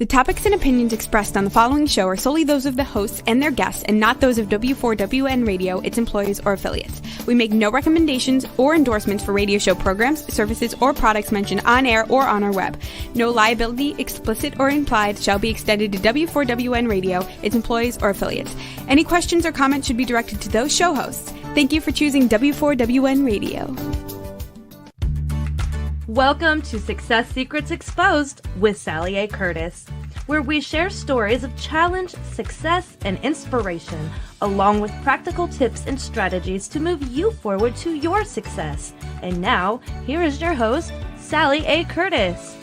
The topics and opinions expressed on the following show are solely those of the hosts and their guests and not those of W4WN Radio, its employees, or affiliates. We make no recommendations or endorsements for radio show programs, services, or products mentioned on air or on our web. No liability, explicit or implied, shall be extended to W4WN Radio, its employees, or affiliates. Any questions or comments should be directed to those show hosts. Thank you for choosing W4WN Radio. Welcome to Success Secrets Exposed with Sally A. Curtis, where we share stories of challenge, success, and inspiration, along with practical tips and strategies to move you forward to your success. And now, here is your host, Sally A. Curtis.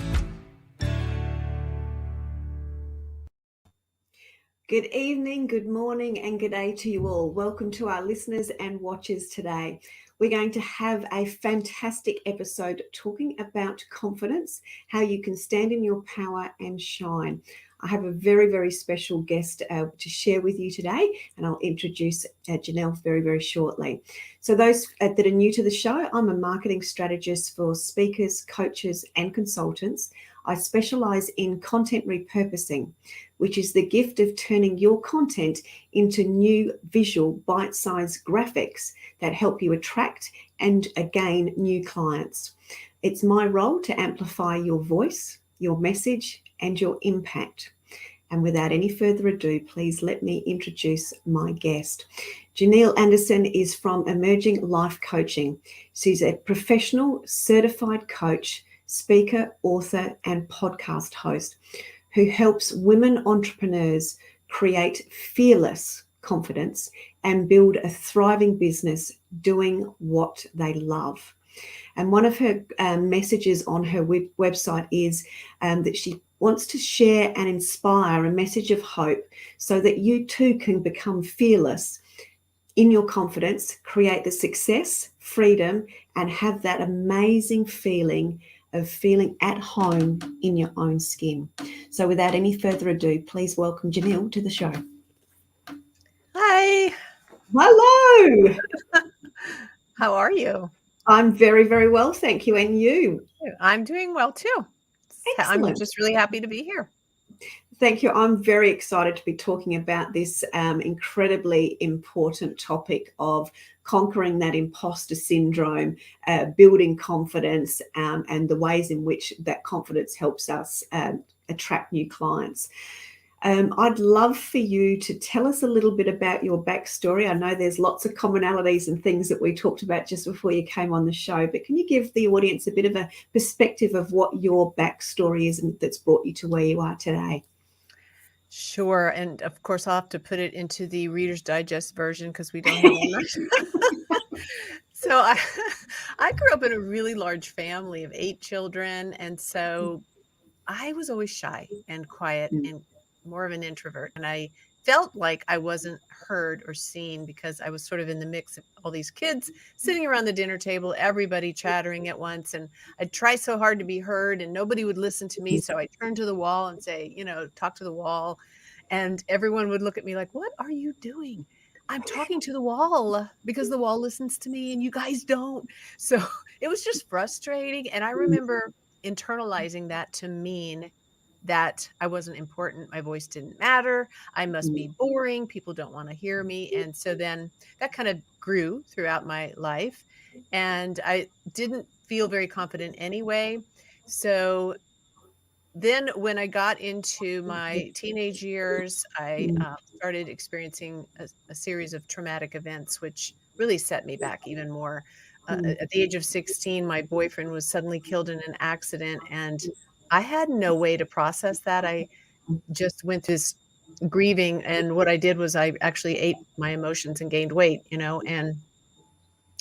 Good evening, good morning, and good day to you all. Welcome to our listeners and watchers today. We're going to have a fantastic episode talking about confidence, how you can stand in your power and shine. I have a very, very special guest to share with you today, and I'll introduce Janelle very, very shortly. So those that are new to the show, I'm a marketing strategist for speakers, coaches, and consultants. I specialize in content repurposing, which is the gift of turning your content into new visual bite-sized graphics that help you attract and gain new clients. It's my role to amplify your voice, your message, and your impact. And without any further ado, please let me introduce my guest. Janelle Anderson is from Emerging Life Coaching. She's a professional certified coach, speaker, author, and podcast host who helps women entrepreneurs create fearless confidence and build a thriving business doing what they love. And one of her messages on her website is that she wants to share and inspire a message of hope so that you too can become fearless in your confidence, create the success, freedom, and have that amazing feeling of feeling at home in your own skin. So without any further ado, please welcome Janelle to the show. Hi. Hello. How are you? I'm very, very well, thank you. And you? I'm doing well too. Excellent. I'm just really happy to be here. Thank you. I'm very excited to be talking about this incredibly important topic of conquering that imposter syndrome, building confidence, and the ways in which that confidence helps us attract new clients. I'd love for you to tell us a little bit about your backstory. I know there's lots of commonalities and things that we talked about just before you came on the show, but can you give the audience a bit of a perspective of what your backstory is and that's brought you to where you are today? Sure. And of course, I'll have to put it into the Reader's Digest version because we don't have enough. So I grew up in a really large family of 8 children. And so I was always shy and quiet and more of an introvert. And I felt like I wasn't heard or seen because I was sort of in the mix of all these kids sitting around the dinner table, everybody chattering at once. And I'd try so hard to be heard and nobody would listen to me. So I turned to the wall and say, talk to the wall. And everyone would look at me like, what are you doing? I'm talking to the wall because the wall listens to me and you guys don't. So it was just frustrating. And I remember internalizing that to mean that I wasn't important. My voice didn't matter. I must be boring. People don't want to hear me. And so then that kind of grew throughout my life. And I didn't feel very confident anyway. So then when I got into my teenage years, I started experiencing a series of traumatic events, which really set me back even more. At the age of 16, my boyfriend was suddenly killed in an accident, and I had no way to process that. I just went through this grieving, and what I did was I actually ate my emotions and gained weight, and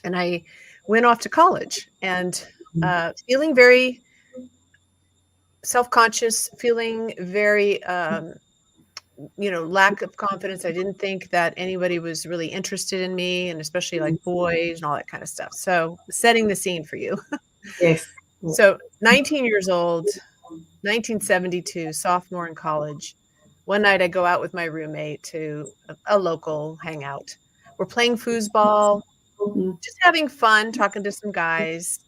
I went off to college and feeling very self-conscious, feeling very, lack of confidence. I didn't think that anybody was really interested in me, and especially like boys and all that kind of stuff. So setting the scene for you. Yes. So 19 years old, 1972, sophomore in college. One night I go out with my roommate to a local hangout. We're playing foosball, just having fun, talking to some guys.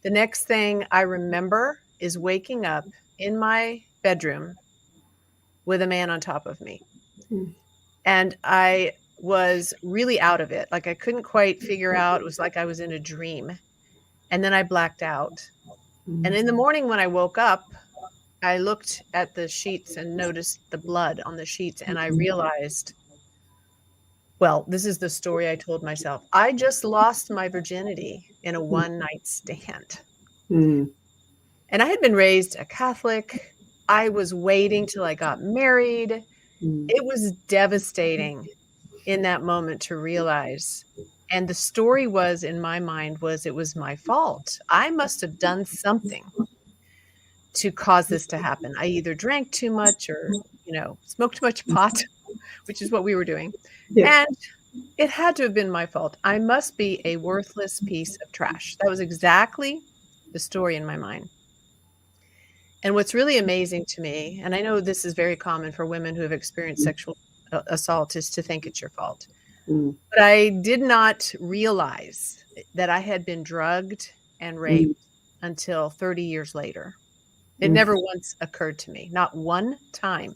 The next thing I remember is waking up in my bedroom with a man on top of me. Mm. And I was really out of it. Like I couldn't quite figure out. It was like I was in a dream. And then I blacked out. And in the morning when I woke up, I looked at the sheets and noticed the blood on the sheets. And I realized, well, this is the story I told myself. I just lost my virginity in a one-night stand. Mm. And I had been raised a Catholic. I was waiting till I got married. It was devastating in that moment to realize. And the story was, in my mind, was it was my fault. I must have done something to cause this to happen. I either drank too much or, smoked too much pot, which is what we were doing. Yeah. And it had to have been my fault. I must be a worthless piece of trash. That was exactly the story in my mind. And what's really amazing to me, and I know this is very common for women who have experienced sexual assault, is to think it's your fault. But I did not realize that I had been drugged and raped until 30 years later. It never once occurred to me, not one time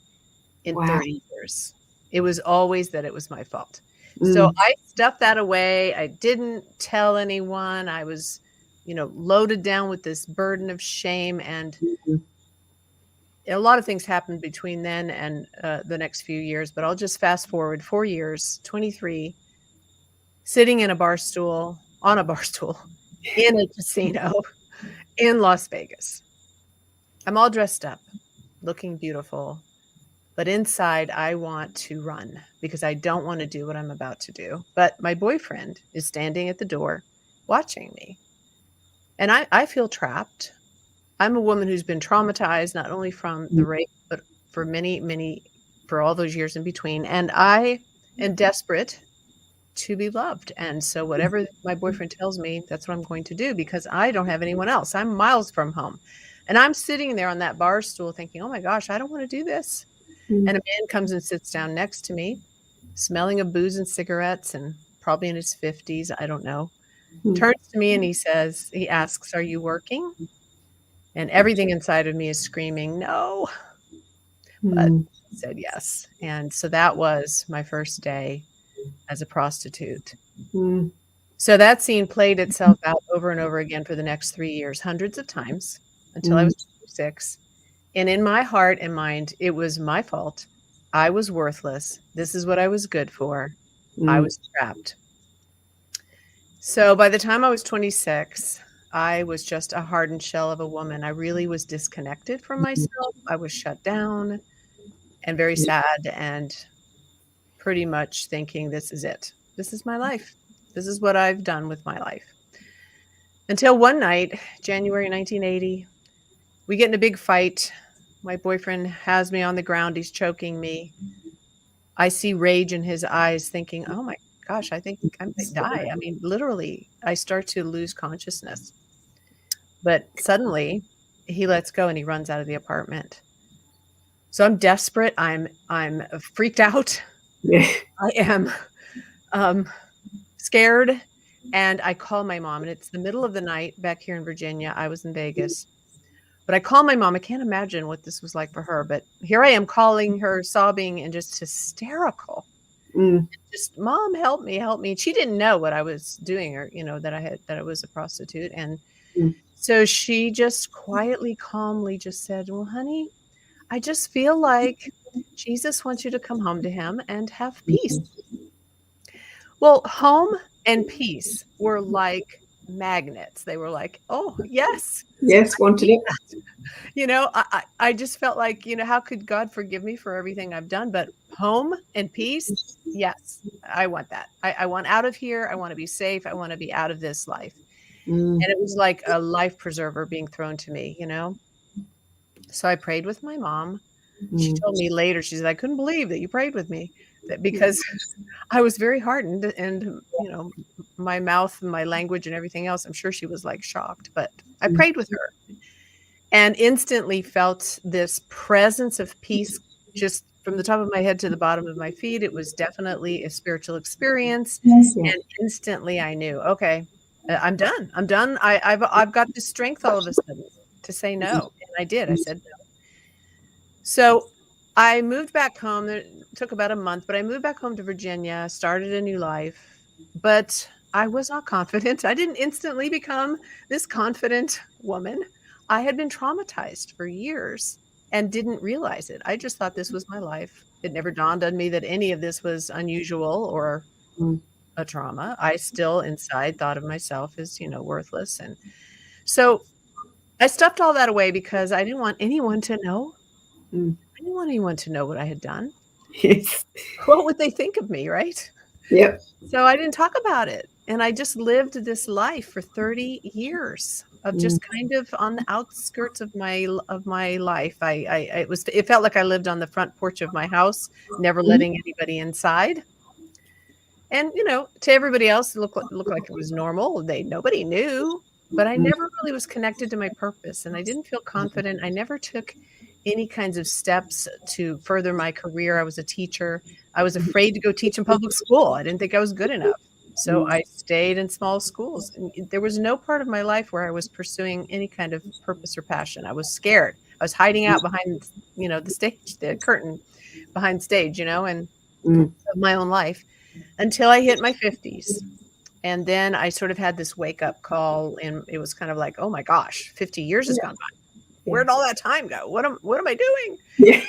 in 30 years. It was always that it was my fault. So I stuffed that away. I didn't tell anyone. I was, loaded down with this burden of shame. And a lot of things happened between then and the next few years, but I'll just fast forward 4 years, 23, sitting on a bar stool in a casino in Las Vegas. I'm all dressed up, looking beautiful, but inside I want to run because I don't want to do what I'm about to do. But my boyfriend is standing at the door watching me. And I feel trapped. I'm a woman who's been traumatized, not only from the rape, but for for all those years in between. And I am desperate to be loved. And so whatever my boyfriend tells me, that's what I'm going to do because I don't have anyone else. I'm miles from home. And I'm sitting there on that bar stool thinking, oh my gosh, I don't want to do this. And a man comes and sits down next to me, smelling of booze and cigarettes and probably in his 50s. I don't know. Turns to me and he asks, are you working? And everything inside of me is screaming, no. But I said yes. And so that was my first day as a prostitute. So that scene played itself out over and over again for the next 3 years, hundreds of times until I was 26. And in my heart and mind, it was my fault. I was worthless. This is what I was good for. I was trapped. So by the time I was 26, I was just a hardened shell of a woman. I really was disconnected from myself. I was shut down and very sad and pretty much thinking, this is it. This is my life. This is what I've done with my life. Until one night, January 1980, we get in a big fight. My boyfriend has me on the ground. He's choking me. I see rage in his eyes thinking, oh my gosh, I think I might die. I mean, literally, I start to lose consciousness. But suddenly he lets go and he runs out of the apartment. So I'm desperate. I'm freaked out. I am scared. And I call my mom, and it's the middle of the night back here in Virginia. I was in Vegas. But I call my mom. I can't imagine what this was like for her. But here I am calling her, sobbing and just hysterical. Just, Mom, help me, help me. She didn't know what I was doing or, that I was a prostitute. And so she just quietly, calmly just said, well, honey, I just feel like Jesus wants you to come home to him and have peace. Well, home and peace were like magnets. They were like, oh, yes. Yes, wanted it. I just felt like, how could God forgive me for everything I've done? But home and peace, yes, I want that. I want out of here. I want to be safe. I want to be out of this life. And it was like a life preserver being thrown to me, So I prayed with my mom. She told me later, she said, I couldn't believe that you prayed with me because I was very hardened and, my mouth and my language and everything else. I'm sure she was like shocked, but I prayed with her and instantly felt this presence of peace just from the top of my head to the bottom of my feet. It was definitely a spiritual experience. And instantly I knew, okay, I'm done. I'm done. I've got the strength all of a sudden to say no. And I did. I said no. So I moved back home. It took about a month, but I moved back home to Virginia, started a new life. But I was not confident. I didn't instantly become this confident woman. I had been traumatized for years and didn't realize it. I just thought this was my life. It never dawned on me that any of this was unusual or Mm. a trauma. I still inside thought of myself as, worthless. And so I stuffed all that away because I didn't want anyone to know. Mm. I didn't want anyone to know what I had done. Yes. What would they think of me, right? Yep. So I didn't talk about it. And I just lived this life for 30 years of just kind of on the outskirts of my life. It felt like I lived on the front porch of my house, never letting anybody inside. And, to everybody else, it looked like it was normal. Nobody knew, but I never really was connected to my purpose, and I didn't feel confident. I never took any kinds of steps to further my career. I was a teacher. I was afraid to go teach in public school. I didn't think I was good enough. So I stayed in small schools. And there was no part of my life where I was pursuing any kind of purpose or passion. I was scared. I was hiding out behind, the stage, the curtain behind stage, and of my own life until I hit my 50s. And then I sort of had this wake up call, and it was kind of like, oh my gosh, 50 years has gone by. Where'd all that time go? What am I doing? Yeah.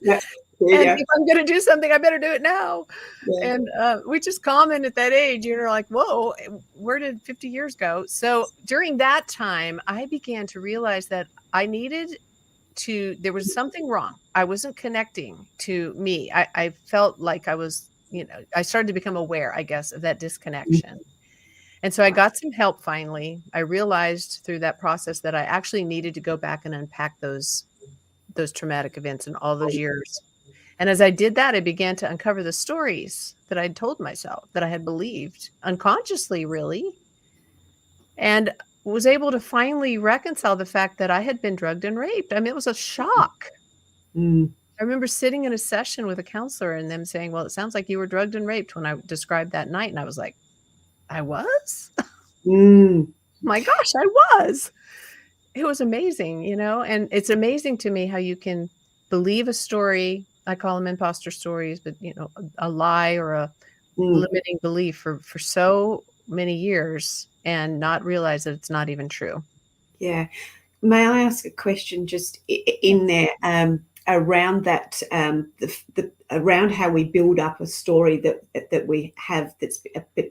Yeah. And if I'm going to do something, I better do it now. Yeah. And we just comment at that age, you're like, whoa, where did 50 years go? So during that time, I began to realize that there was something wrong. I wasn't connecting to me. I felt like I was, I started to become aware, I guess, of that disconnection. And so I got some help finally. I realized through that process that I actually needed to go back and unpack those traumatic events and all those years. And as I did that, I began to uncover the stories that I'd told myself, that I had believed unconsciously, really, and was able to finally reconcile the fact that I had been drugged and raped. I mean, it was a shock. I remember sitting in a session with a counselor and them saying, well, it sounds like you were drugged and raped when I described that night. And I was like, I was? My gosh, I was. It was amazing, and it's amazing to me how you can believe a story. I call them imposter stories, but a lie or a limiting belief for so many years and not realize that it's not even true. Yeah. May I ask a question just in there around that, around how we build up a story that we have that's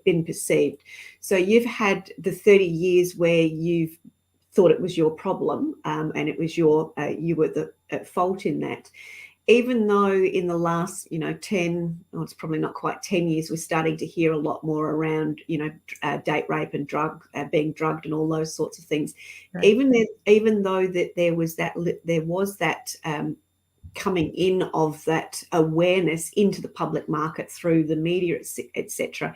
been perceived? So you've had the 30 years where you've thought it was your problem, and it was you were at fault in that. Even though in the last, 10, it's probably not quite 10 years, we're starting to hear a lot more around, date rape and being drugged and all those sorts of things. Right. Even though that there was that coming in of that awareness into the public market through the media, etc.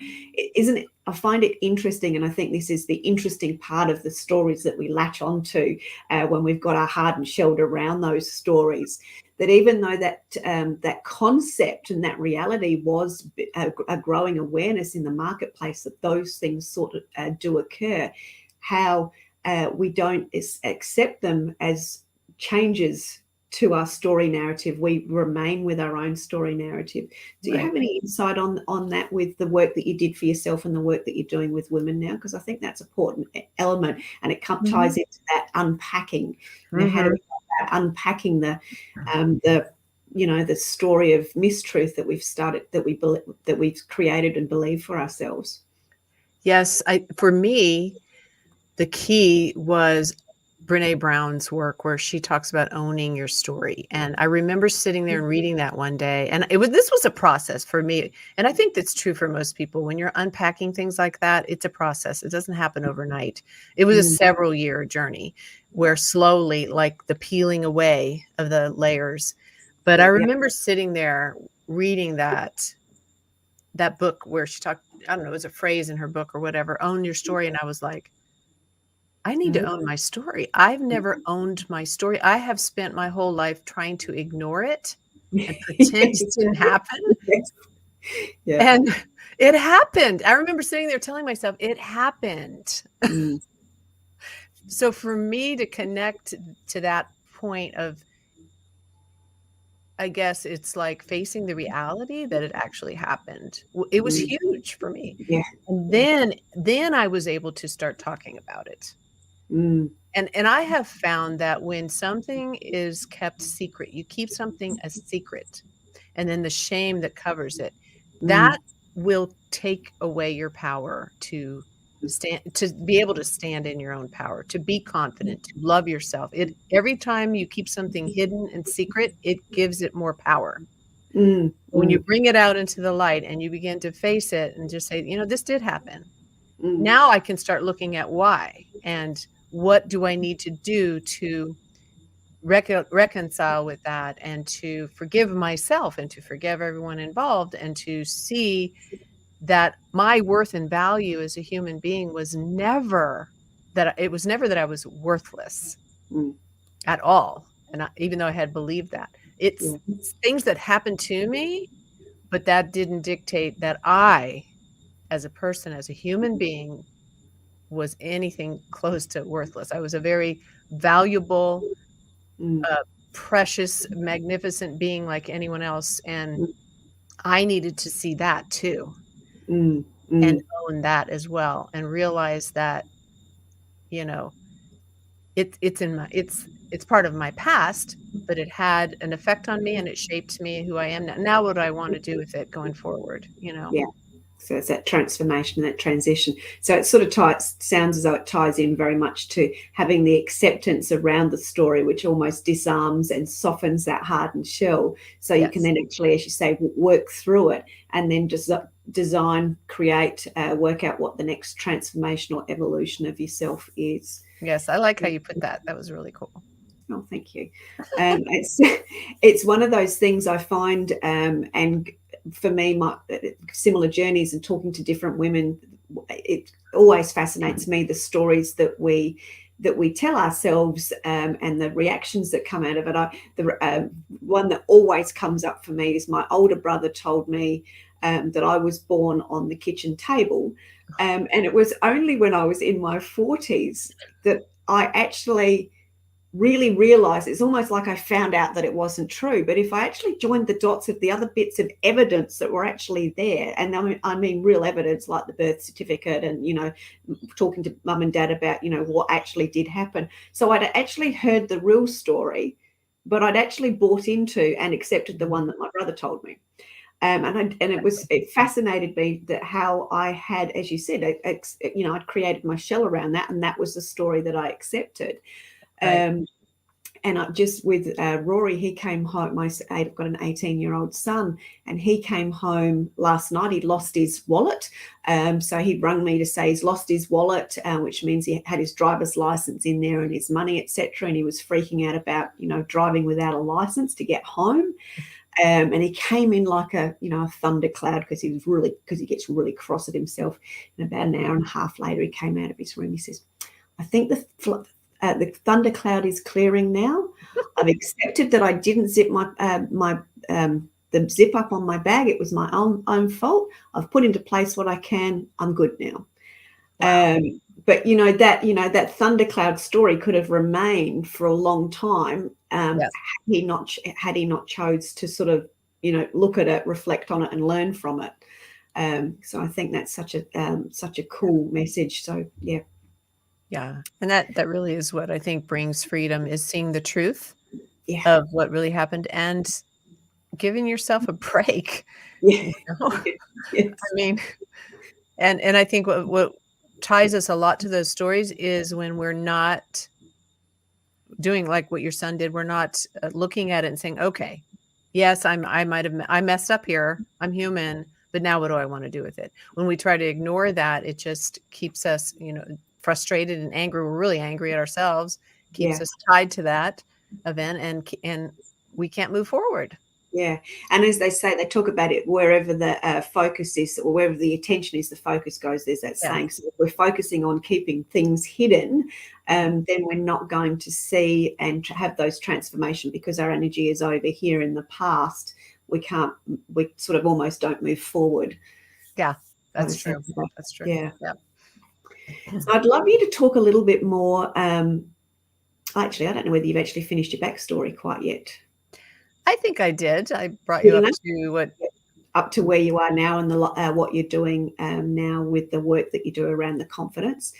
Isn't it? I find it interesting, and I think this is the interesting part of the stories that we latch onto when we've got our hardened shell around those stories. That even though that concept and that reality was a growing awareness in the marketplace that those things sort of do occur, how we don't accept them as changes to our story narrative. We remain with our own story narrative. Do you have any insight on that with the work that you did for yourself and the work that you're doing with women now? Because I think that's an important element, and it ties into that unpacking. How do we unpacking the story of mistruth that we've created and believe for ourselves? Yes, for me, the key was Brene Brown's work, where she talks about owning your story. And I remember sitting there and reading that one day, and this was a process for me. And I think that's true for most people. When you're unpacking things like that, it's a process. It doesn't happen overnight. It was a several-year journey where slowly, like the peeling away of the layers. But I remember sitting there reading that book where she talked, I don't know, it was a phrase in her book or whatever, own your story. And I was like, I need to own my story. I've never owned my story. I have spent my whole life trying to ignore it and pretend it didn't happen. Yeah. And it happened. I remember sitting there telling myself it happened. So for me to connect to that point of I guess it's like facing the reality that it actually happened. It was huge for me. Yeah. And then I was able to start talking about it. Mm. And I have found that when something is kept secret, you keep something a secret, and then the shame that covers it, that will take away your power to be able to stand in your own power, to be confident, to love yourself. Every time you keep something hidden and secret, it gives it more power. When you bring it out into the light and you begin to face it and just say, this did happen. Now I can start looking at why and what do I need to do to reconcile with that, and to forgive myself and to forgive everyone involved, and to see that my worth and value as a human being was never that I was worthless at all. And even though I had believed that, it's things that happened to me, but that didn't dictate that I, as a person, as a human being, was anything close to worthless. I was a very valuable, precious, magnificent being like anyone else. And I needed to see that too, and own that as well, and realize that, it's part of my past, but it had an effect on me and it shaped me who I am now. Now what do I want to do with it going forward, Yeah. So it's that transformation, that transition. So it sort of sounds as though it ties in very much to having the acceptance around the story, which almost disarms and softens that hardened shell. So you can then actually, as you say, work through it and then just design, create, work out what the next transformation or evolution of yourself is. Yes, I like how you put that. That was really cool. Oh, thank you. It's one of those things I find, and for me, my similar journeys and talking to different women, it always fascinates me, the stories that we tell ourselves, and the reactions that come out of it. The one that always comes up for me is my older brother told me that I was born on the kitchen table, and it was only when I was in my 40s that I actually really realized, it's almost like I found out that it wasn't true. But if I actually joined the dots of the other bits of evidence that were actually there, and I mean real evidence like the birth certificate and, talking to mum and dad about, what actually did happen. So I'd actually heard the real story, but I'd actually bought into and accepted the one that my brother told me. It fascinated me that how I had, as you said, I'd created my shell around that, and that was the story that I accepted. Right. And just with Rory, he came home. I've got an 18-year-old son, and he came home last night. He'd lost his wallet. So he rang me to say he's lost his wallet, which means he had his driver's license in there and his money, etc. And he was freaking out about, driving without a license to get home. And he came in like a thundercloud because he gets really cross at himself. And about an hour and a half later, he came out of his room. He says, "I think the thundercloud is clearing now. I've accepted that I didn't zip the zip up on my bag. It was my own fault. I've put into place what I can. I'm good now." Wow. But that thundercloud story could have remained for a long time had he not chose to sort of look at it, reflect on it, and learn from it. So I think that's such a cool message. So yeah. Yeah. And that really is what I think brings freedom, is seeing the truth of what really happened and giving yourself a break. Yeah. Yes. I mean, and I think what ties us a lot to those stories is when we're not doing like what your son did. We're not looking at it and saying, okay, yes, I messed up here. I'm human, but now what do I want to do with it? When we try to ignore that, it just keeps us, frustrated and angry. We're really angry at ourselves, keeps us tied to that event, and we can't move forward. Yeah. And as they say, they talk about it, wherever the focus is, or wherever the attention is, the focus goes. There's that saying. So if we're focusing on keeping things hidden, then we're not going to see and have those transformation, because our energy is over here in the past. We sort of almost don't move forward. Yeah, that's true. That's true. Yeah. So I'd love you to talk a little bit more. Actually, I don't know whether you've actually finished your backstory quite yet. I think I did. I brought you Good up enough? to what. Up to where you are now and what you're doing now with the work that you do around the confidence.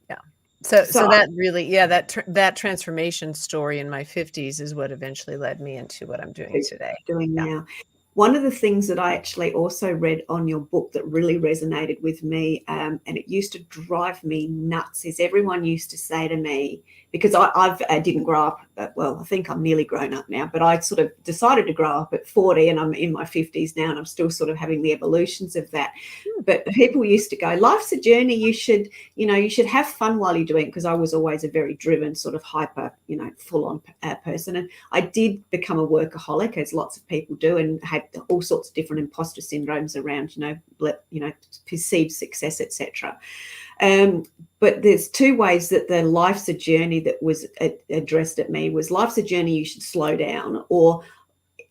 Yeah. So So that really, yeah, that transformation story in my 50s is what eventually led me into what I'm doing today. doing Yeah. now. One of the things that I actually also read on your book that really resonated with me, and it used to drive me nuts, is everyone used to say to me, because I didn't grow up, well, I think I'm nearly grown up now, but I sort of decided to grow up at 40 and I'm in my 50s now and I'm still sort of having the evolutions of that. But people used to go, life's a journey, you should have fun while you're doing it, because I was always a very driven, sort of hyper, full on person. And I did become a workaholic, as lots of people do, and had all sorts of different imposter syndromes around, perceived success, etc. But there's two ways that the life's a journey that was addressed at me was life's a journey, you should slow down,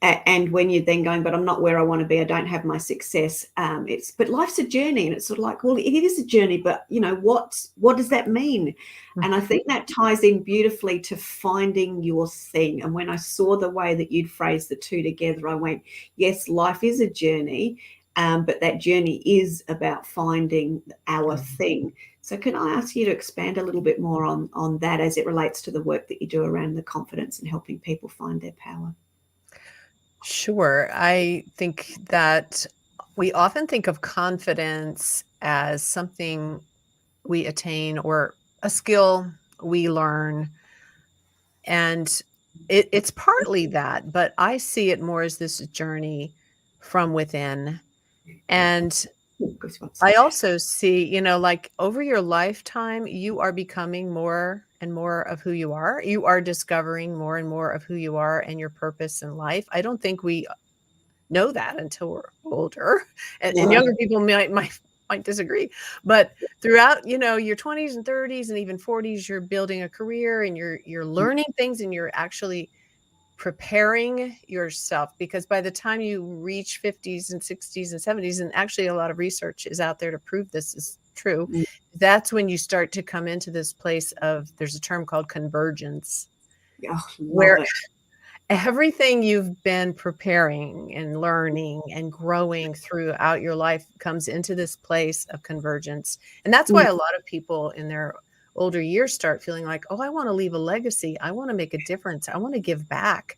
and when you're then going, but I'm not where I want to be, I don't have my success. But life's a journey, and it's sort of like, well, it is a journey, but what does that mean? And I think that ties in beautifully to finding your thing. And when I saw the way that you'd phrased the two together, I went, yes, life is a journey, but that journey is about finding our thing. So can I ask you to expand a little bit more on that as it relates to the work that you do around the confidence and helping people find their power? Sure. I think that we often think of confidence as something we attain or a skill we learn. And it's partly that, but I see it more as this journey from within. And Goosebumps. I also see, like over your lifetime, you are becoming more and more of who you are. You are discovering more and more of who you are and your purpose in life. I don't think we know that until we're older, and younger people might disagree. But throughout, your 20s and 30s and even 40s, you're building a career and you're learning things and you're actually preparing yourself, because by the time you reach 50s and 60s and 70s, and actually a lot of research is out there to prove this is true, that's when you start to come into this place of, there's a term called convergence, where everything you've been preparing and learning and growing throughout your life comes into this place of convergence. And that's why a lot of people in their older years start feeling like, oh, I want to leave a legacy. I want to make a difference. I want to give back.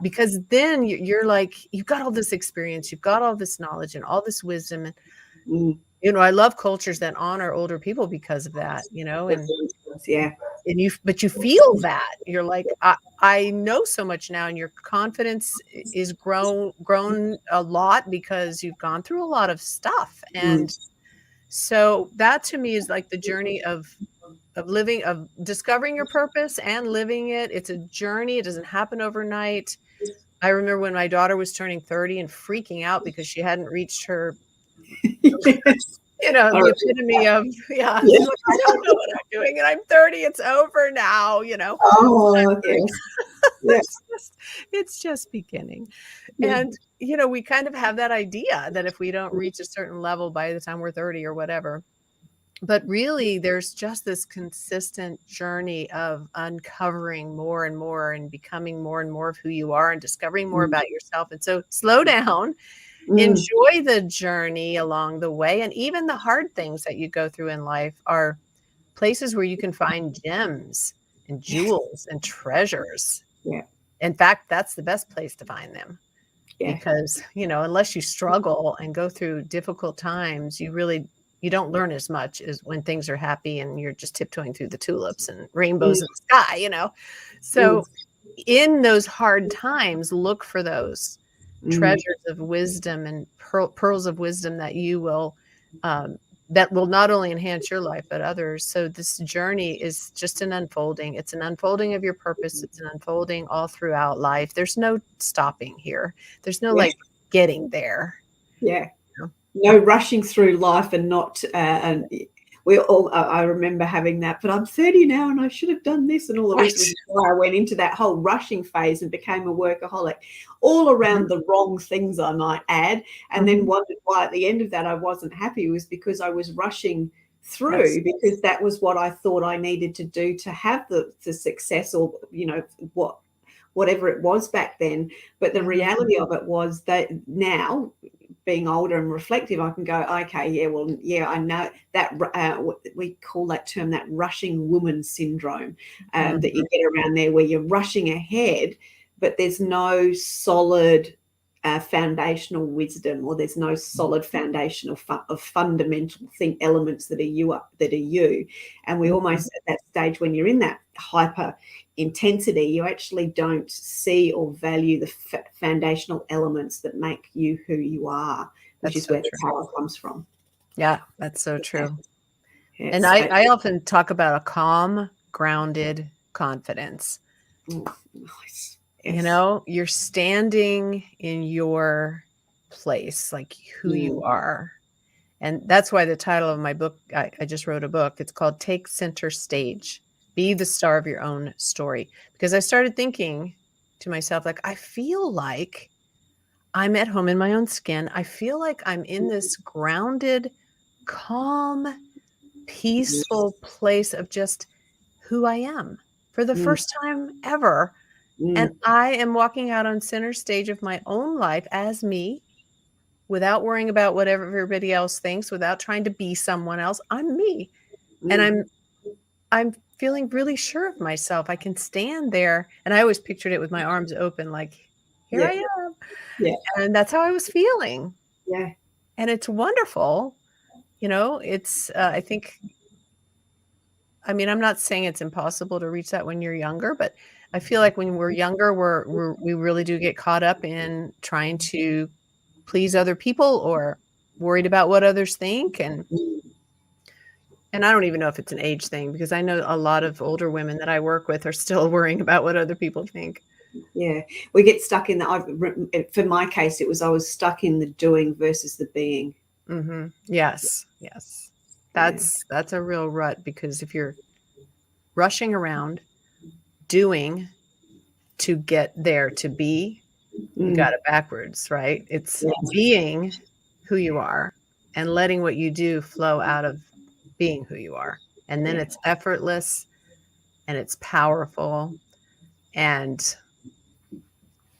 Because then you're like, you've got all this experience, you've got all this knowledge and all this wisdom. And, I love cultures that honor older people because of that, and you feel that you're like, I know so much now, and your confidence is grown a lot because you've gone through a lot of stuff. And so that to me is like the journey of living, of discovering your purpose and living it. It's a journey. It doesn't happen overnight. I remember when my daughter was turning 30 and freaking out because she hadn't reached her, the epitome of, she's like, I don't know what I'm doing and I'm 30, it's over now, Oh, yes. It's just beginning. And, we kind of have that idea that if we don't reach a certain level by the time we're 30 or whatever, but really there's just this consistent journey of uncovering more and more and becoming more and more of who you are and discovering more about yourself. And so slow down, enjoy the journey along the way. And even the hard things that you go through in life are places where you can find gems and jewels and treasures. In fact, that's the best place to find them. Because, unless you struggle and go through difficult times, you don't learn as much as when things are happy and you're just tiptoeing through the tulips and rainbows in the sky, So in those hard times, look for those treasures of wisdom and pearls of wisdom that you will, that will not only enhance your life, but others. So this journey is just an unfolding. It's an unfolding of your purpose. It's an unfolding all throughout life. There's no stopping here. There's no getting there. No rushing through life and not, and I remember having that, but I'm 30 now and I should have done this and all the rest. Why I went into that whole rushing phase and became a workaholic, all around the wrong things, I might add, and then wondered why at the end of that I wasn't happy. It was because I was rushing through, because that was what I thought I needed to do to have the success, or whatever it was back then. But the reality of it was that now, being older and reflective, I can go, okay, yeah, well, yeah, I know that we call that term that rushing woman syndrome, that you get around there, where you're rushing ahead, but there's no solid foundational wisdom, or there's no solid foundational of fundamental elements that are you. And we almost at that stage, when you're in that hyper intensity, you actually don't see or value the foundational elements that make you who you are, which is where the power comes from. Yeah, that's so true. Yeah, and I often talk about a calm, grounded confidence. Nice. Yes. You know, you're standing in your place, like who you are. And that's why the title of my book, I just wrote a book. It's called Take Center Stage, Be the Star of Your Own Story. Because I started thinking to myself, like, I feel like I'm at home in my own skin. I feel like I'm in this grounded, calm, peaceful place of just who I am for the first time ever. And I am walking out on center stage of my own life as me, without worrying about what everybody else thinks, without trying to be someone else. I'm me. And I'm feeling really sure of myself. I can stand there. And I always pictured it with my arms open, like, here I am. Yeah. And that's how I was feeling. Yeah. And it's wonderful. You know, it's, I think, I mean, I'm not saying it's impossible to reach that when you're younger, but I feel like when we're younger, we really do get caught up in trying to please other people, or worried about what others think. And I don't even know if it's an age thing, because I know a lot of older women that I work with are still worrying about what other people think. Yeah, we get stuck in that. For my case, it was, I was stuck in the doing versus the being. Yes. That's a real rut, because if you're rushing around doing to get there to be, you got it backwards, right? It's being who you are and letting what you do flow out of being who you are. And then it's effortless and it's powerful, and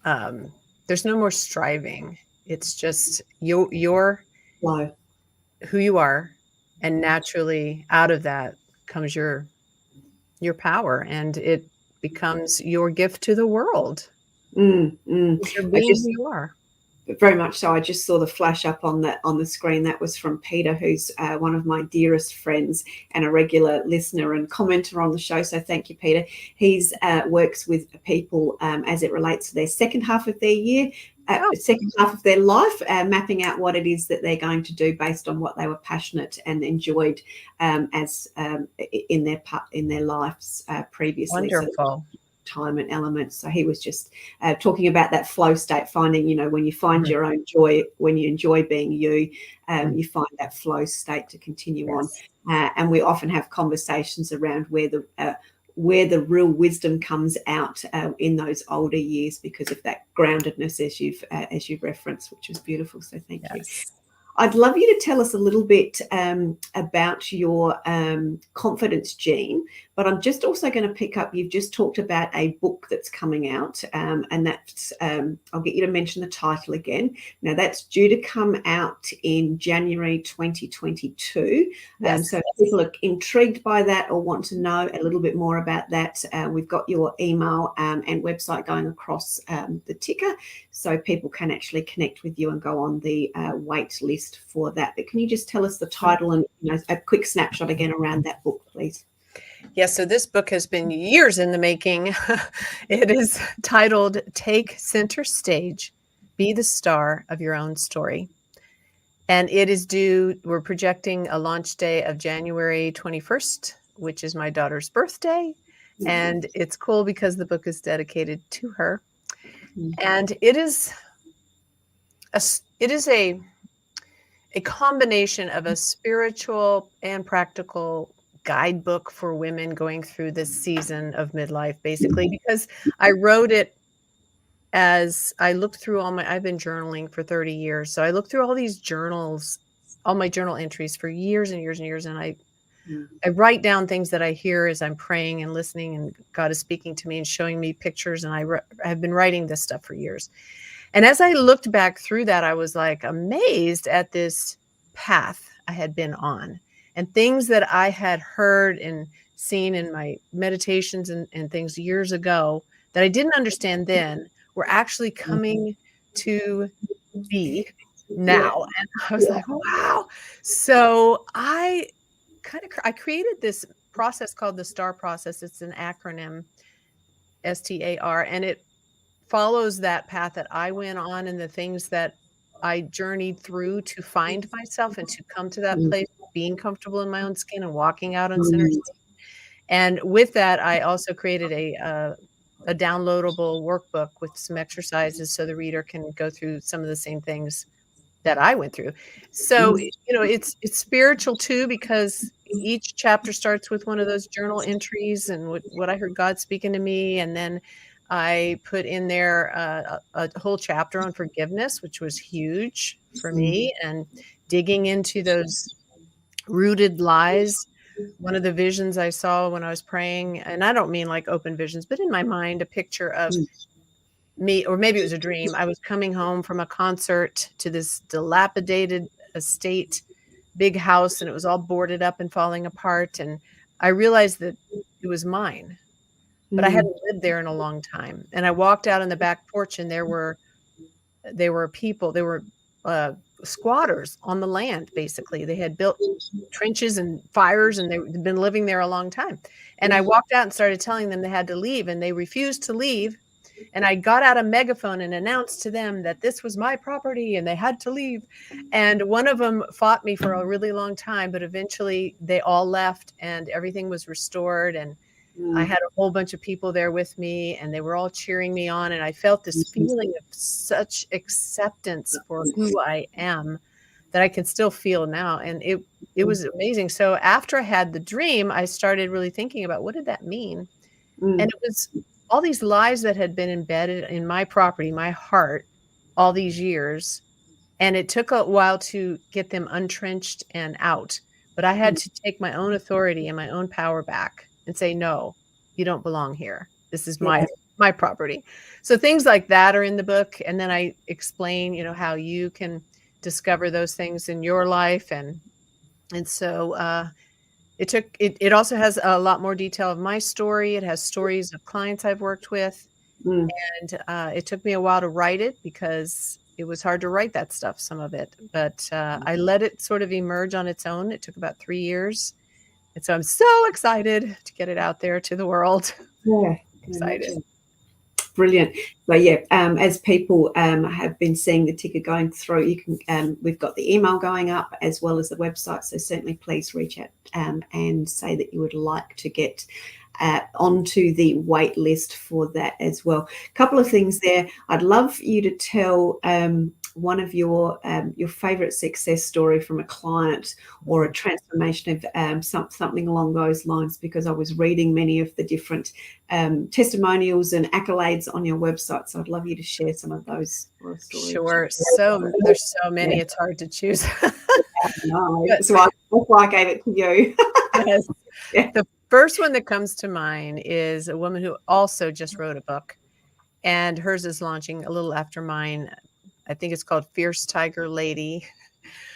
there's no more striving. It's just you're who you are, and naturally out of that comes your power, and it becomes your gift to the world. You're being who you are. Very much so. I just saw the flash up on the screen. That was from Peter, who's one of my dearest friends and a regular listener and commenter on the show. So thank you, Peter. He's works with people as it relates to their second half of their year, second half of their life, mapping out what it is that they're going to do based on what they were passionate and enjoyed as in their lives previously. Wonderful. So, retirement elements. So he was just talking about that flow state, finding, you know, when you find your own joy, when you enjoy being you, you find that flow state to continue on. And we often have conversations around where the real wisdom comes out in those older years, because of that groundedness, as you've referenced, which was beautiful. So thank you. I'd love you to tell us a little bit about your confidence gene, but I'm just also going to pick up, you've just talked about a book that's coming out, and that's, I'll get you to mention the title again. Now, that's due to come out in January 2022. So if people are intrigued by that or want to know a little bit more about that, we've got your email and website going across the ticker, so people can actually connect with you and go on the wait list for that. But can you just tell us the title and, you know, a quick snapshot again around that book, please? So this book has been years in the making. It is titled Take Center Stage, Be the Star of Your Own Story. And it is due, we're projecting a launch day of January 21st, which is my daughter's birthday. And it's cool because the book is dedicated to her. And it is a combination of a spiritual and practical guidebook for women going through this season of midlife, basically, because I wrote it as I looked through I've been journaling for 30 years. So I looked through all these journals, all my journal entries for years and years and years. And I write down things that I hear as I'm praying and listening, and God is speaking to me and showing me pictures. And I have been writing this stuff for years. And as I looked back through that, I was like amazed at this path I had been on, and things that I had heard and seen in my meditations and things years ago that I didn't understand then were actually coming to be now. And I was like, wow. So I created this process called the STAR process. It's an acronym, STAR, and it follows that path that I went on and the things that I journeyed through to find myself and to come to that place of being comfortable in my own skin and walking out on center stage. And with that, I also created a downloadable workbook with some exercises so the reader can go through some of the same things that I went through. So, it's spiritual too, because each chapter starts with one of those journal entries and what I heard God speaking to me. And then I put in there a whole chapter on forgiveness, which was huge for me, and digging into those rooted lies. One of the visions I saw when I was praying, and I don't mean like open visions, but in my mind, a picture of me, or maybe it was a dream. I was coming home from a concert to this dilapidated estate, big house, and it was all boarded up and falling apart. And I realized that it was mine, but I hadn't lived there in a long time. And I walked out on the back porch, and there were people, there were squatters on the land. Basically, they had built trenches and fires, and they'd been living there a long time. And I walked out and started telling them they had to leave, and they refused to leave. And I got out a megaphone and announced to them that this was my property and they had to leave. And one of them fought me for a really long time, but eventually they all left and everything was restored. And I had a whole bunch of people there with me, and they were all cheering me on. And I felt this feeling of such acceptance for who I am that I can still feel now. And it was amazing. So after I had the dream, I started really thinking about, what did that mean? And it was all these lies that had been embedded in my property, my heart, all these years. And it took a while to get them untrenched and out. But I had to take my own authority and my own power back and say, no, you don't belong here. This is my property. So things like that are in the book. And then I explain, how you can discover those things in your life. And so it also has a lot more detail of my story. It has stories of clients I've worked with. And it took me a while to write it because it was hard to write that stuff, some of it. But I let it sort of emerge on its own. It took about 3 years. And so I'm so excited to get it out there to the world. Yeah. Excited. Brilliant. So yeah, as people have been seeing the ticker going through, you can we've got the email going up as well as the website. So certainly please reach out and say that you would like to get onto the wait list for that as well. A couple of things there. I'd love you to tell one of your favorite success story from a client or a transformation of something along those lines, because I was reading many of the different testimonials and accolades on your website. So I'd love you to share some of those stories. Sure. So there's so many, it's hard to choose. No, that's why I gave it to you. Yes. Yeah. The first one that comes to mind is a woman who also just wrote a book, and hers is launching a little after mine. I think it's called Fierce Tiger Lady,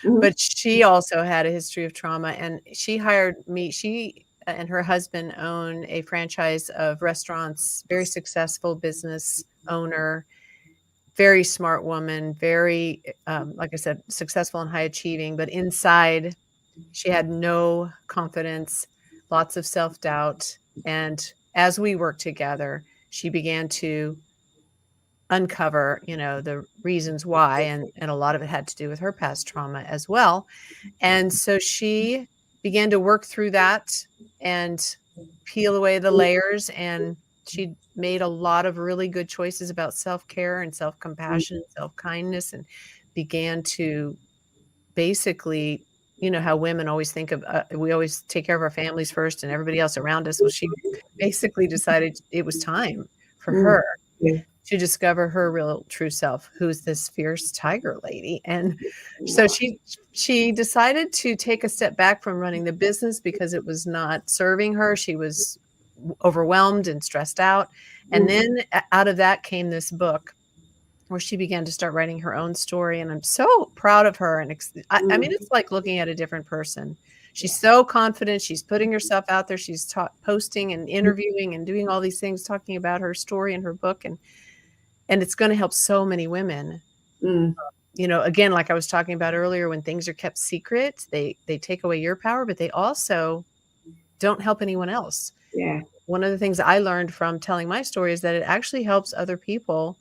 but she also had a history of trauma, and she hired me. She and her husband own a franchise of restaurants, very successful business owner, very smart woman, very, like I said, successful and high achieving, but inside she had no confidence, lots of self-doubt. And as we worked together, she began to uncover, the reasons why, and a lot of it had to do with her past trauma as well. And so she began to work through that and peel away the layers, and she made a lot of really good choices about self-care and self-compassion and self-kindness, and began to basically, how women always think of, we always take care of our families first and everybody else around us. Well, she basically decided it was time for her to discover her real true self, who's this fierce tiger lady. And so she decided to take a step back from running the business because it was not serving her. She was overwhelmed and stressed out. And then out of that came this book where she began to start writing her own story. And I'm so proud of her. And I mean, it's like looking at a different person. She's so confident. She's putting herself out there. She's posting and interviewing and doing all these things, talking about her story and her book. And it's going to help so many women. You know, again, like I was talking about earlier, when things are kept secret, they take away your power, but they also don't help anyone else. Yeah. One of the things I learned from telling my story is that it actually helps other people.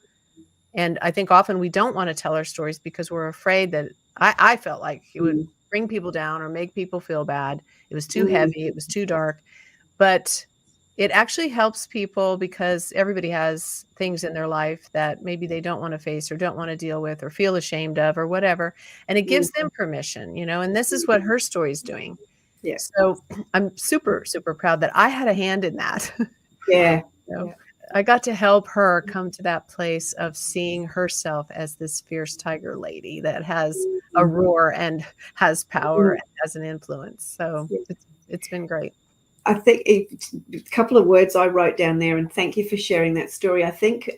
And I think often we don't want to tell our stories because we're afraid that I felt like it would bring people down or make people feel bad. It was too heavy. It was too dark. But it actually helps people because everybody has things in their life that maybe they don't want to face or don't want to deal with or feel ashamed of or whatever. And it gives them permission, you know, and this is what her story is doing. Yeah. So I'm super, super proud that I had a hand in that. Yeah. So I got to help her come to that place of seeing herself as this fierce tiger lady that has a roar and has power and has an influence. So it's been great. I think a couple of words I wrote down there, and thank you for sharing that story. I think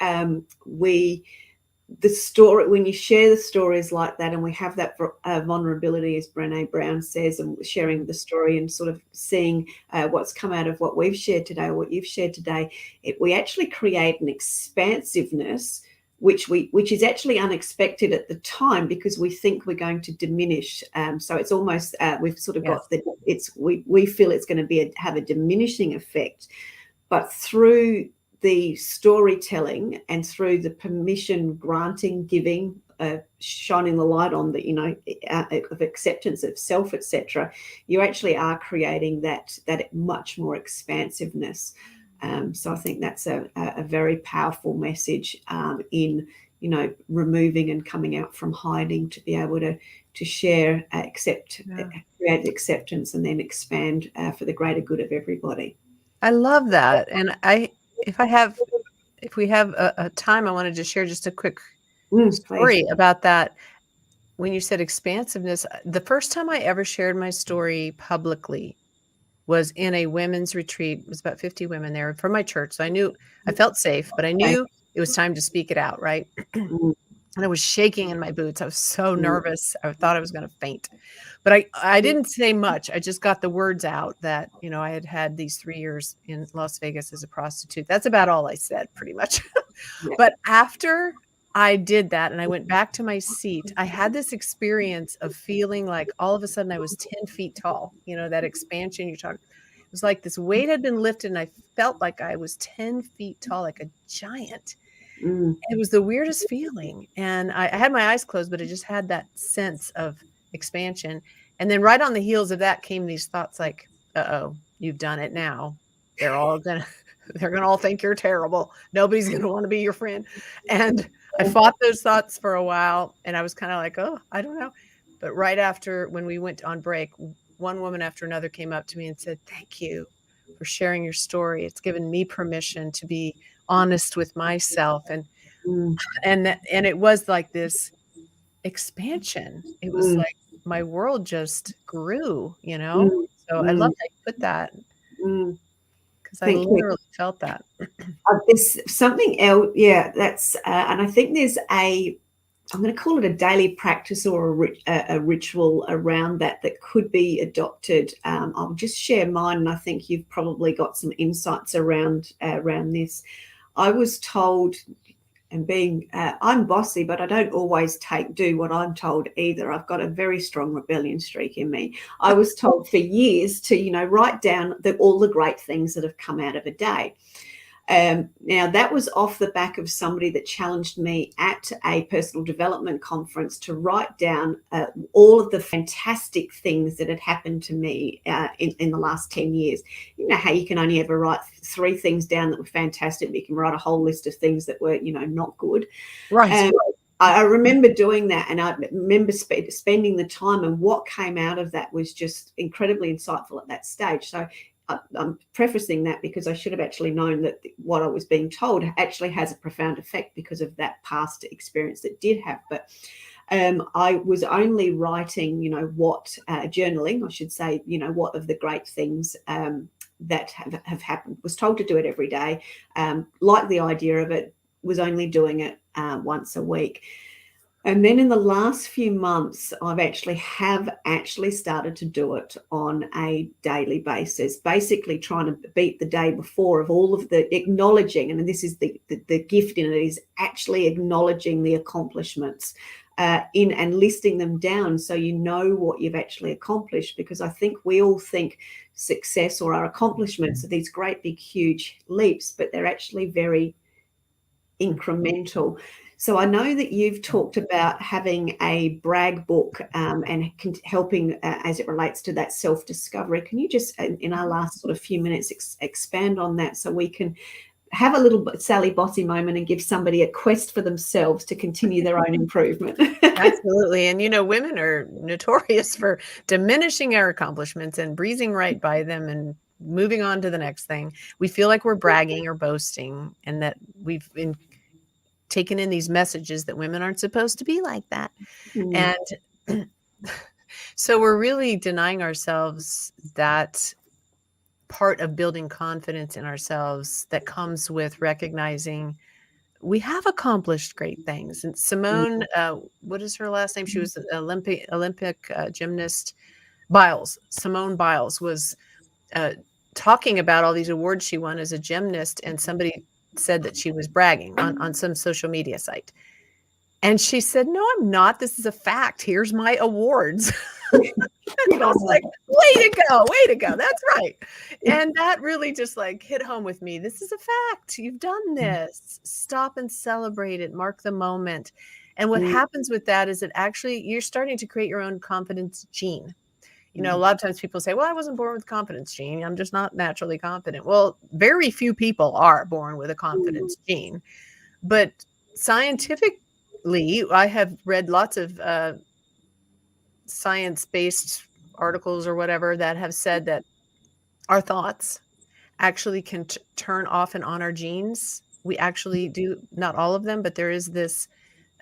the story, when you share the stories like that, and we have that vulnerability, as Brené Brown says, and sharing the story and sort of seeing what's come out of what we've shared today, or what you've shared today, we actually create an expansiveness which is actually unexpected at the time because we think we're going to diminish. So it's almost we've sort of got the we feel it's going to have a diminishing effect, but through the storytelling and through the permission granting, giving, shining the light on the, you know, of acceptance of self, etc., you actually are creating that much more expansiveness. So I think that's a very powerful message in, you know, removing and coming out from hiding to be able to share, create acceptance, and then expand for the greater good of everybody. I love that. And if we have a time, I wanted to share just a quick story about that. When you said expansiveness, the first time I ever shared my story publicly was in a women's retreat. It was about 50 women there from my church. So I felt safe, but I knew it was time to speak it out, right? And I was shaking in my boots. I was so nervous. I thought I was going to faint. But I didn't say much. I just got the words out that, you know, I had had these 3 years in Las Vegas as a prostitute. That's about all I said, pretty much. But after I did that and I went back to my seat, I had this experience of feeling like all of a sudden I was 10 feet tall. You know, that expansion you're talking. It was like this weight had been lifted and I felt like I was 10 feet tall, like a giant. It was the weirdest feeling. And I had my eyes closed, but I just had that sense of expansion. And then right on the heels of that came these thoughts like, uh-oh, you've done it now. They're going to all think you're terrible. Nobody's going to want to be your friend. And I fought those thoughts for a while, and I was kind of like, oh, I don't know. But right after, when we went on break, one woman after another came up to me and said, thank you for sharing your story. It's given me permission to be honest with myself. And it was like this expansion. It was like my world just grew, you know? So I love that you put that. Because I literally felt that. There's something else, that's, and I think there's I'm going to call it a daily practice or a ritual around that could be adopted. I'll just share mine, and I think you've probably got some insights around this. I was told, and I'm bossy, but I don't always do what I'm told either. I've got a very strong rebellion streak in me. I was told for years to, you know, write down all the great things that have come out of a day. Now, that was off the back of somebody that challenged me at a personal development conference to write down all of the fantastic things that had happened to me in the last 10 years. You know how you can only ever write 3 things down that were fantastic, but you can write a whole list of things that were, you know, not good. Right. I remember doing that, and I remember spending the time, and what came out of that was just incredibly insightful at that stage. So I'm prefacing that because I should have actually known that what I was being told actually has a profound effect because of that past experience that did have. But I was only writing, what journaling, I should say, what of the great things that have happened. Was told to do it every day. Liked the idea of it. Was only doing it once a week. And then in the last few months, I've actually started to do it on a daily basis, basically trying to beat the day before of all of the acknowledging, and this is the gift in it, is actually acknowledging the accomplishments and listing them down so you know what you've actually accomplished, because I think we all think success or our accomplishments are these great big huge leaps, but they're actually very incremental. So I know that you've talked about having a brag book and helping as it relates to that self-discovery. Can you just, in our last sort of few minutes, expand on that so we can have a little Sally Bossy moment and give somebody a quest for themselves to continue their own improvement? Absolutely. And, women are notorious for diminishing our accomplishments and breezing right by them and moving on to the next thing. We feel like we're bragging or boasting, and that we've been taken in these messages that women aren't supposed to be like that. And so we're really denying ourselves that part of building confidence in ourselves that comes with recognizing we have accomplished great things. And Simone, what is her last name? She was an Olympic gymnast. Simone Biles was talking about all these awards she won as a gymnast, and somebody said that she was bragging on some social media site. And she said, "No, I'm not. This is a fact. Here's my awards." And I was like, way to go. That's right. And that really just hit home with me. This is a fact. You've done this. Stop and celebrate it. Mark the moment. And what happens with that is that actually you're starting to create your own confidence gene. A lot of times people say, well, I wasn't born with confidence gene. I'm just not naturally confident. Well, very few people are born with a confidence gene. But scientifically, I have read lots of science-based articles or whatever that have said that our thoughts actually can turn off and on our genes. We actually do, not all of them, but there is this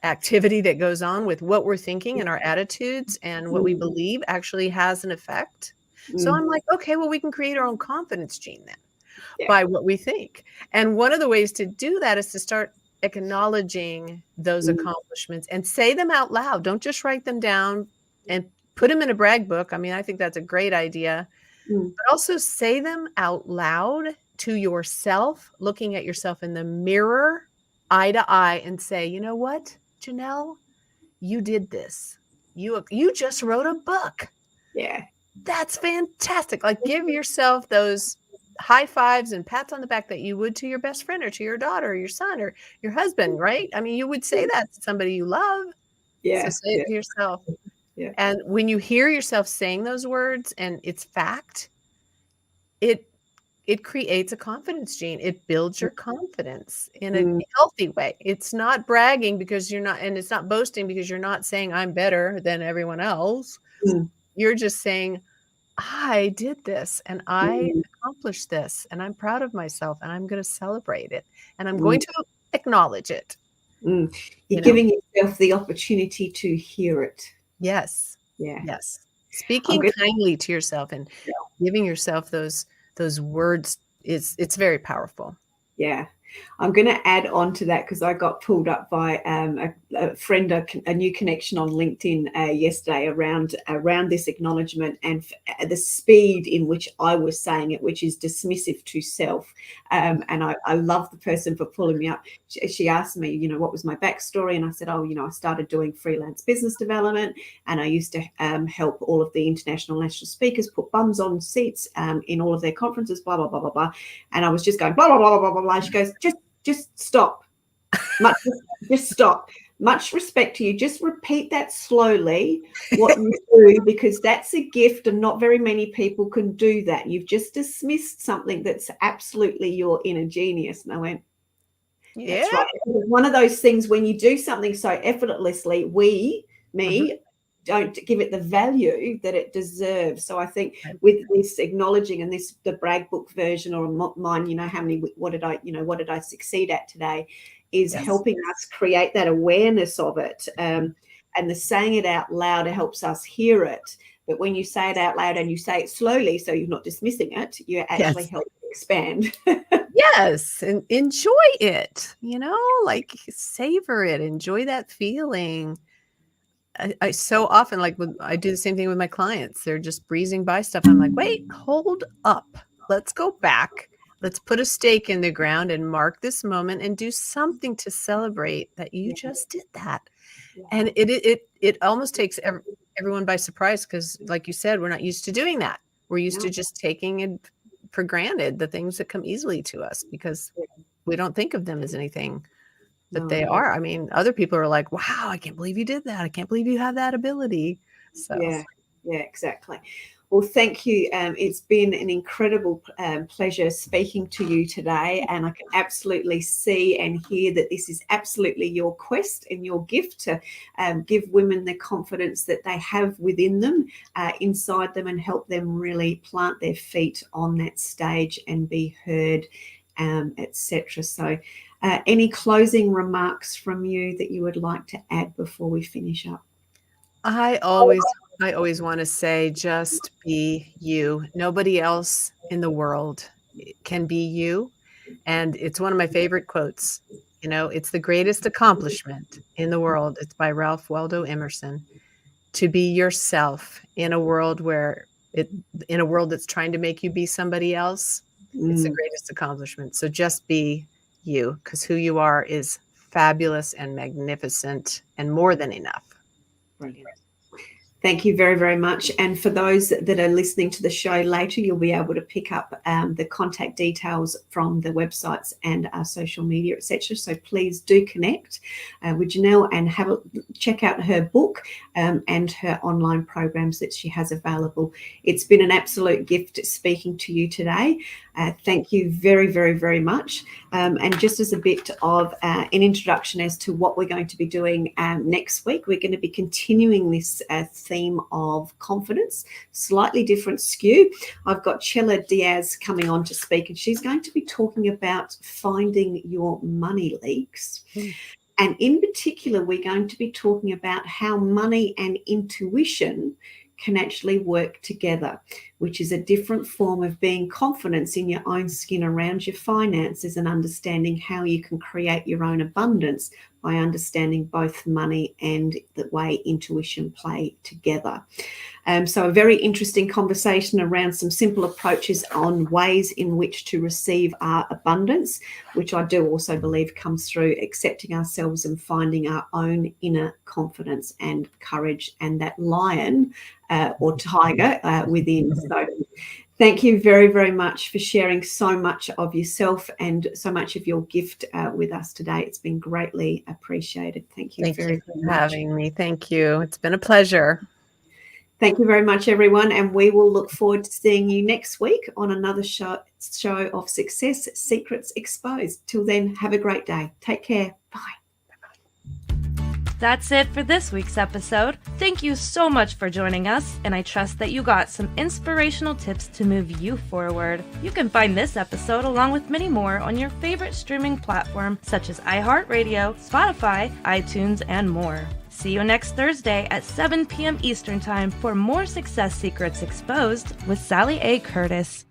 activity that goes on with what we're thinking and our attitudes, and what we believe actually has an effect. So I'm like, okay, well, we can create our own confidence gene then by what we think. And one of the ways to do that is to start acknowledging those accomplishments and say them out loud. Don't just write them down and put them in a brag book. I mean, I think that's a great idea, but also say them out loud to yourself, looking at yourself in the mirror, eye to eye, and say, you know what, Janelle, you did this. You just wrote a book. Yeah. That's fantastic. Give yourself those high fives and pats on the back that you would to your best friend or to your daughter or your son or your husband, right? I mean, you would say that to somebody you love. Yeah. So say it to yourself. Yeah. And when you hear yourself saying those words and it's fact, it creates a confidence gene. It builds your confidence in a healthy way. It's not bragging because you're not, and it's not boasting because you're not saying I'm better than everyone else. You're just saying, I did this and I accomplished this and I'm proud of myself and I'm going to celebrate it and I'm going to acknowledge it. You're giving yourself the opportunity to hear it. Yes. Yeah. Yes. Speaking kindly to yourself and giving yourself those words it's very powerful. Yeah. I'm going to add on to that because I got pulled up by a friend, a new connection on LinkedIn yesterday around this acknowledgement and the speed in which I was saying it, which is dismissive to self. And I love the person for pulling me up. She asked me, what was my backstory? And I said, I started doing freelance business development and I used to help all of the international national speakers put bums on seats in all of their conferences, blah, blah, blah, blah, blah. And I was just going, blah, blah, blah, blah, blah, blah. She goes, just stop. Just stop. Much respect to you. Just repeat that slowly, what you do, because that's a gift and not very many people can do that. You've just dismissed something that's absolutely your inner genius. And I went, that's right. One of those things when you do something so effortlessly, me, don't give it the value that it deserves. So I think with this acknowledging, and this, the brag book version or mine, what did I succeed at today, is helping us create that awareness of it. And the saying it out loud helps us hear it. But when you say it out loud and you say it slowly, so you're not dismissing it, you actually help it expand. Yes, and enjoy it, like savor it, enjoy that feeling. I so often, like, I do the same thing with my clients. They're just breezing by stuff. I'm like, wait, hold up. Let's go back. Let's put a stake in the ground and mark this moment and do something to celebrate that you just did that. And it almost takes everyone by surprise, because, like you said, we're not used to doing that. We're used to just taking it for granted, the things that come easily to us, because we don't think of them as anything that they are. I mean, other people are like, wow, I can't believe you did that. I can't believe you have that ability. So yeah, exactly. Well, thank you. It's been an incredible pleasure speaking to you today, and I can absolutely see and hear that this is absolutely your quest and your gift to give women the confidence that they have within them, inside them, and help them really plant their feet on that stage and be heard, etc. So any closing remarks from you that you would like to add before we finish up? I always want to say, just be you. Nobody else in the world can be you. And it's one of my favorite quotes. It's the greatest accomplishment in the world. It's by Ralph Waldo Emerson. To be yourself in a world that's trying to make you be somebody else. It's the greatest accomplishment. So just be you, because who you are is fabulous and magnificent and more than enough. Brilliant. Thank you very, very much. And for those that are listening to the show later, you'll be able to pick up the contact details from the websites and our social media, etc. So please do connect with Janelle and check out her book and her online programs that she has available. It's been an absolute gift speaking to you today. Thank you very, very, very much. And just as a bit of an introduction as to what we're going to be doing next week, we're going to be continuing this theme of confidence, slightly different skew. I've got Chela Diaz coming on to speak, and she's going to be talking about finding your money leaks. And in particular, we're going to be talking about how money and intuition can actually work together, which is a different form of being confident in your own skin around your finances and understanding how you can create your own abundance by understanding both money and the way intuition play together. So a very interesting conversation around some simple approaches on ways in which to receive our abundance, which I do also believe comes through accepting ourselves and finding our own inner confidence and courage and that lion or tiger within. So thank you very, very much for sharing so much of yourself and so much of your gift with us today. It's been greatly appreciated. Thank you very much for having me. Thank you. It's been a pleasure. Thank you very much, everyone. And we will look forward to seeing you next week on another show of Success Secrets Exposed. Till then, have a great day. Take care. Bye. That's it for this week's episode. Thank you so much for joining us, and I trust that you got some inspirational tips to move you forward. You can find this episode along with many more on your favorite streaming platform such as iHeartRadio, Spotify, iTunes, and more. See you next Thursday at 7 p.m. Eastern Time for more Success Secrets Exposed with Sally A. Curtis.